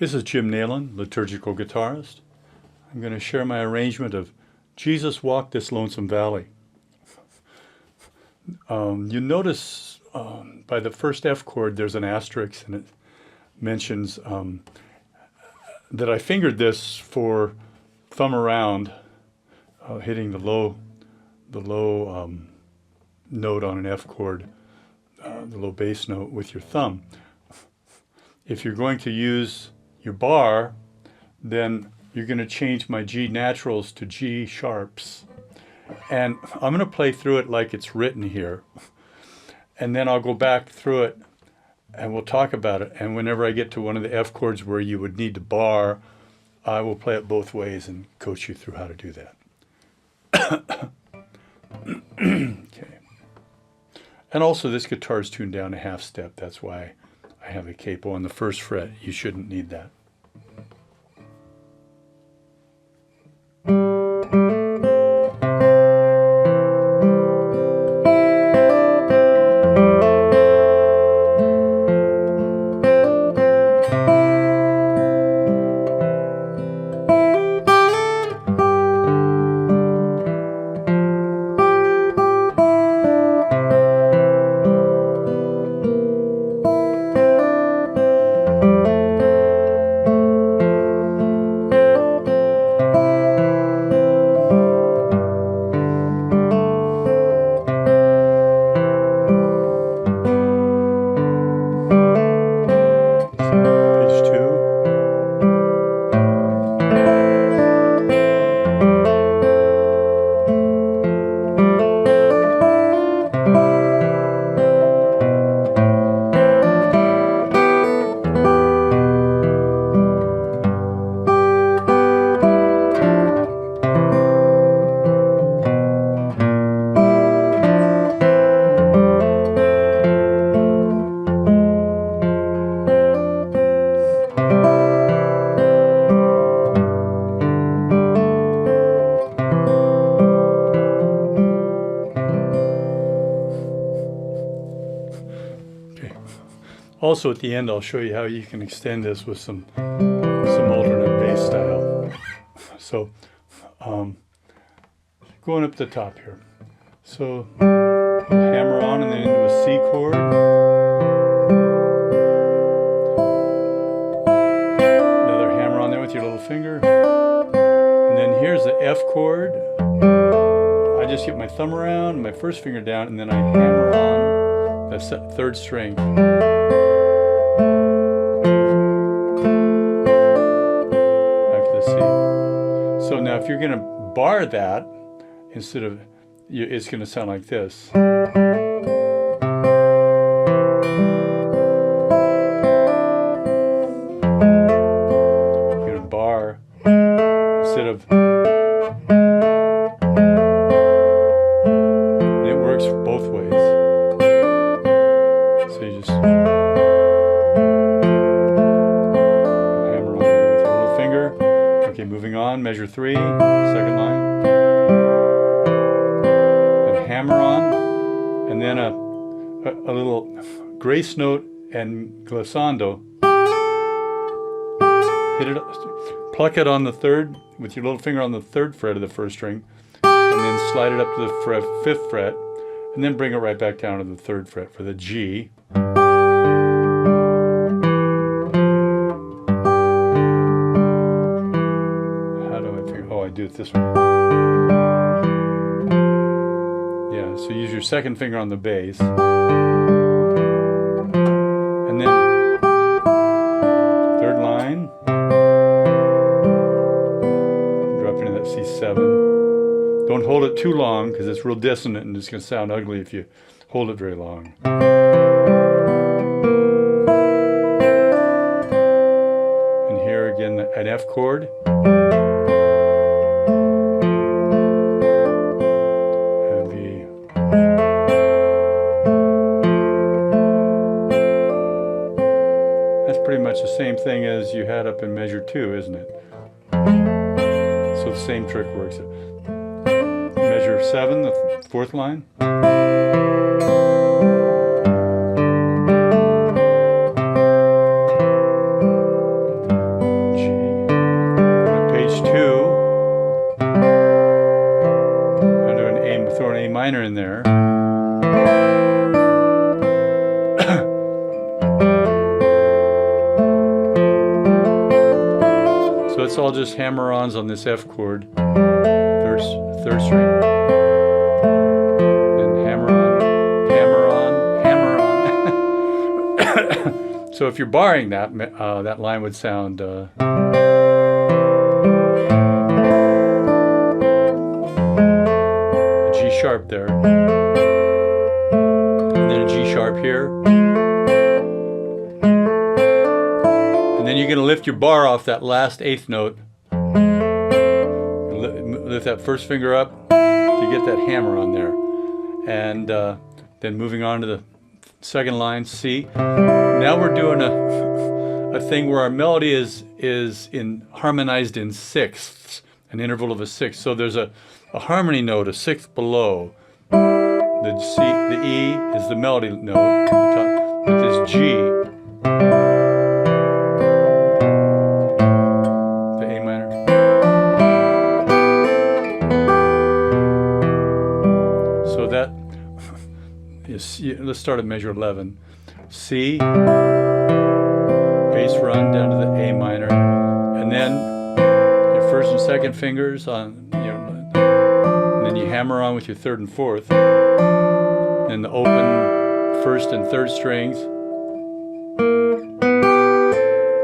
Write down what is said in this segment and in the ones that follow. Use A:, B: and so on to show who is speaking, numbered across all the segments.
A: This is Jim Nailon, liturgical guitarist. I'm going to share my arrangement of Jesus Walked This Lonesome Valley. You notice by the first F chord there's an asterisk, and it mentions that I fingered this for thumb around, hitting the low note on an F chord, the low bass note with your thumb. If you're going to use your bar, then you're going to change my G naturals to G sharps. And I'm going to play through it like it's written here. And then I'll go back through it and we'll talk about it. And whenever I get to one of the F chords where you would need to bar, I will play it both ways and coach you through how to do that. Okay. And also this guitar is tuned down a half step. That's why I have a capo on the first fret. You shouldn't need that. Also at the end I'll show you how you can extend this with some alternate bass style. So going up the top here. So hammer on and then into a C chord. Another hammer on there with your little finger. And then here's the F chord. I just get my thumb around, my first finger down, and then I hammer on the third string. So now if you're going to bar that, instead of, it's going to sound like this. You're going to bar instead of, and it works both ways. So you just hammer on there with your little finger. Okay, moving on, measure 3, second line. And hammer on, and then a little grace note and glissando. Hit it, pluck it on the third, with your little finger on the third fret of the first string, and then slide it up to the fifth fret, and then bring it right back down to the third fret for the G. I do it this way. Yeah, so use your second finger on the bass. And then third line. Drop into that C7. Don't hold it too long because it's real dissonant and it's going to sound ugly if you hold it very long. And here again an F chord. Pretty much the same thing as you had up in measure 2, isn't it? So the same trick works. Measure 7, the fourth line. throw an A minor in there. So it's all just hammer-ons on this F chord, third string. Then hammer on, hammer on, hammer on. So if you're barring that, that line would sound. A G sharp there, and then a G sharp here. And then you're going to lift your bar off that last eighth note. Lift that first finger up to get that hammer on there. And then moving on to the second line, C. Now we're doing a thing where our melody is harmonized in sixths, an interval of a sixth. So there's a harmony note, a sixth below. The C, the E is the melody note at the top, with this G, the A minor. So that is, let's start at measure 11. C, bass run down to the A minor, and then your first and second fingers on, and then you hammer on with your third and fourth, and the open first and third strings,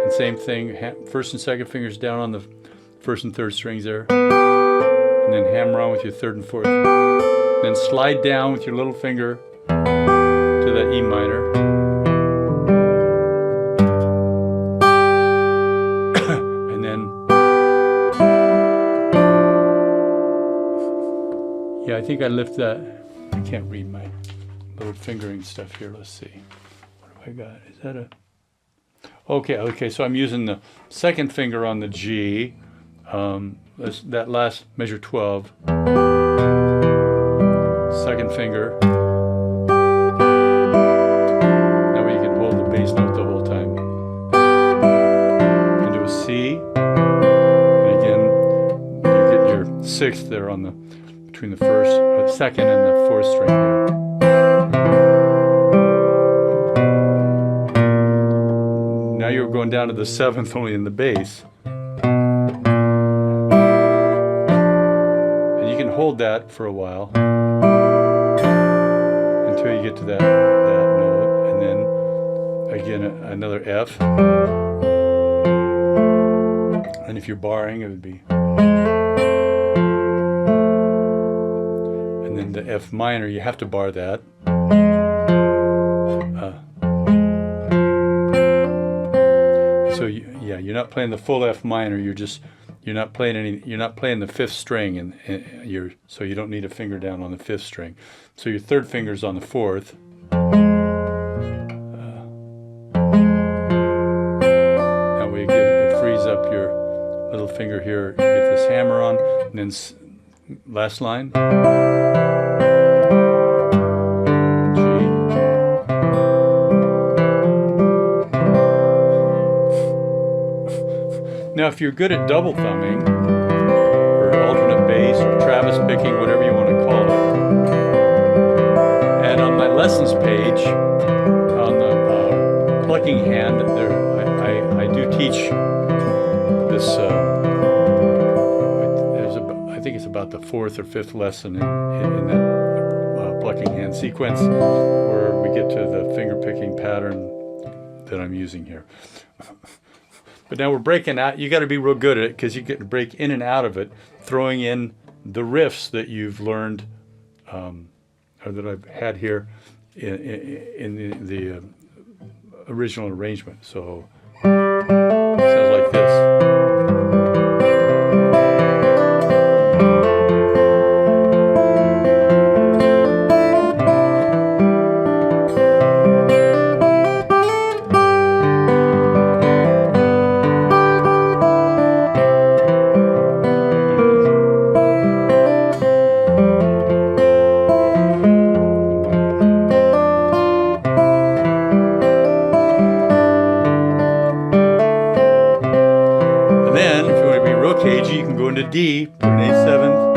A: and same thing, first and second fingers down on the first and third strings there, and then hammer on with your third and fourth, then slide down with your little finger to that E minor, and then, yeah, I think I lift that. I can't read my little fingering stuff here. Let's see. What have I got? Is that a... Okay, so I'm using the second finger on the G. That last measure 12. Second finger. That way you can hold the bass note the whole time. Into a C. And again, you get your sixth there on the between the first, second, and the fourth string there. Now you're going down to the seventh only in the bass. And you can hold that for a while until you get to that note, and then again another F. And if you're barring, it would be. And then the F minor, you have to bar that. So you're not playing the full F minor. You're not playing the fifth string, and so you don't need a finger down on the fifth string. So your third finger's on the fourth. That way it frees up your little finger here. You get this hammer on, and then last line. Now, if you're good at double thumbing, or alternate bass, or Travis picking, whatever you want to call it, and on my lessons page, on the plucking hand, I do teach this. I think it's about the fourth or fifth lesson in that plucking hand sequence, where we get to the finger picking pattern that I'm using here. But now we're breaking out. You got to be real good at it, because you get to break in and out of it, throwing in the riffs that you've learned, or that I've had here in the original arrangement. So it sounds like this. D, put an A7th,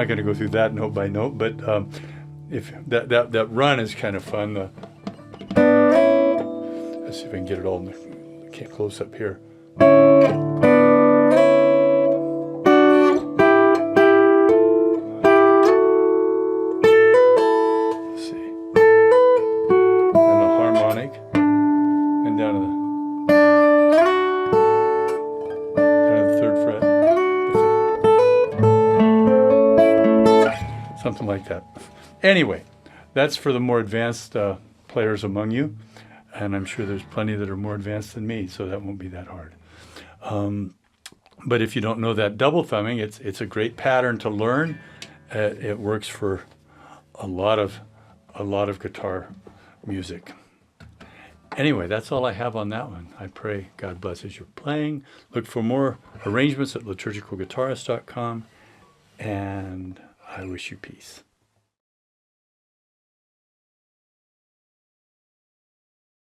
A: not going to go through that note by note, but if that run is kind of fun. Let's see if I can get it all in the close up here. Let's see. Then a harmonic, and down to the 3rd fret, something like that. Anyway, that's for the more advanced players among you. And I'm sure there's plenty that are more advanced than me, so that won't be that hard. But if you don't know that double thumbing, it's a great pattern to learn. It works for a lot of guitar music. Anyway, that's all I have on that one. I pray God blesses your playing. Look for more arrangements at liturgicalguitarist.com, and I wish you peace.